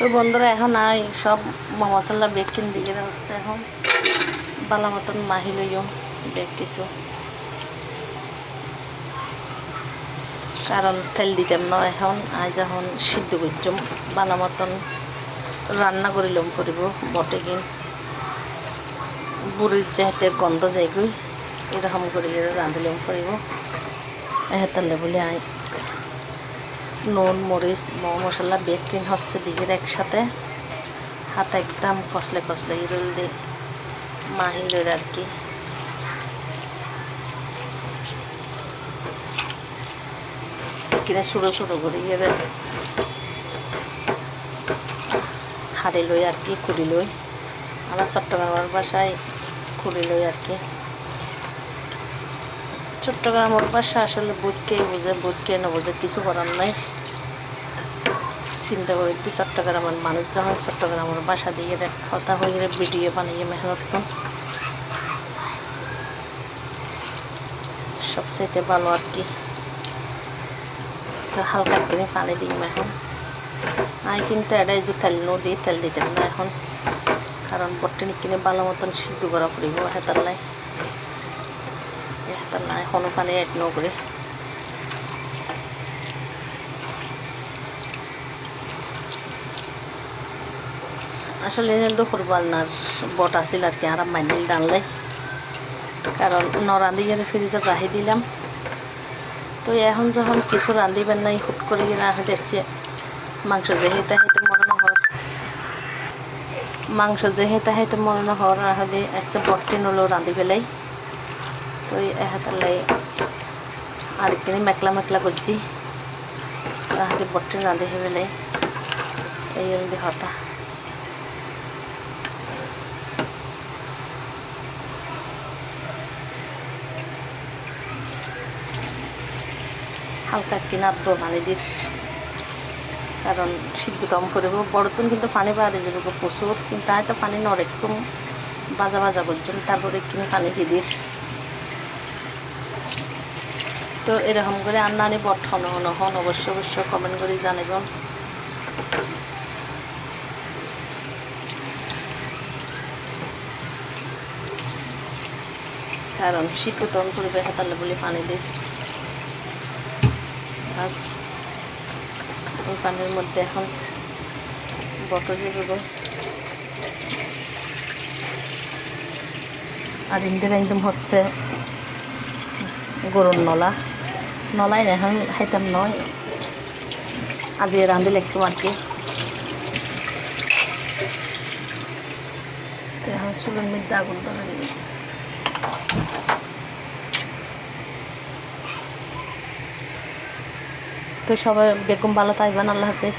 তো বন্ধুরা এখন সব মশলা বেকিং দিয়ে হচ্ছে এখন বালা মতন মাহি লইও বেক কিছু কারণ তেল দিতাম না এখন যখন সিদ্ধ করছম বালা মতন রান্না করিলাম করিব বটে কিন বুড়ির যেহেতু গন্ধ যাইগই এরকম করে রাঁধিলাম করিব এহেতালে বলে নুন মরিচ মশলা বেকিং হচ্ছে দিকে একসাথে হাতে একদম কষলে কষলে ইরুল দিয়ে মাহিলের আর কি কিনে ছোটো ছোটো করে হাড়ি লই আর কি কুড়ি লই আমার চট্টগ্রামের বাসায় কুড়ি লই আর কি চট্টগ্রামের বাসা আসলে বুঝকে বুঝে বুঝকে না বুঝে কিছু করার নাই চিন্তা করে কি চট্টগ্রামের মানুষ যখন চট্টগ্রামের বাসা দিয়ে কথা হয়ে গেলে ভিডিও বানিয়ে মেহনত কর সবচেয়ে ভালো আর কি তো হালকা করে পানি দিই এখন কিন্তু এটাই যে তেল দিই তেল দিতেন না এখন কারণ বট্টনি কিনে ভালো মতন সিদ্ধ করা পড়িব হেতার নাই এখনো পানি এড ন করে আসলে দুপুর বান্নার বট আছিল আর কি আরাম মাইনিল ডানলে কারণ নরাঁধি গেলে ফ্রিজে রাখি দিলাম তো এখন যখন কিছু রাঁধিবেন নাই হুট করে রাখা দেখছে মাংস যেহেতু হেঁটে মনে হওয়ার মাংস যেহেতু হেঁটে মনে হওয়ার রাখলে একটা বট্টি নলো রাঁধি পেলাই তো এহাতালাই আরেকদিন মেকলা মেকলা করছি রাহাতে বট্টি রাঁধি পেলাই এই জন্য হতা হালকা কিনাবো পানি দিস কারণ সিদ্ধ কম করব বড়তন কিন্তু পানি বাড়ে যাবে প্রচুর কিন্তু হয়তো পানি নর একটু বাজা বাজা করছেন তারপরে কিনে পানি দিয়ে দিস তো এরকম করে আন্নানি বট হন হন অবশ্যই কমেন্ট করে জানাব কারণ সিদ্ধ কম করবে হাতালে বলে পানি দিস ওই পানির মধ্যে এখন বটল দিয়ে দেবো আর ইন্দিরা একদম হচ্ছে গরুর নলাই না এখন খাইতাম নয় আজ রাঁধিলে একটু আর কি তো এখন চুলের মধ্যে আগুন ধরে দিবি তো সবাই বেগম ভালো থাকবেন আল্লাহ হাফেজ।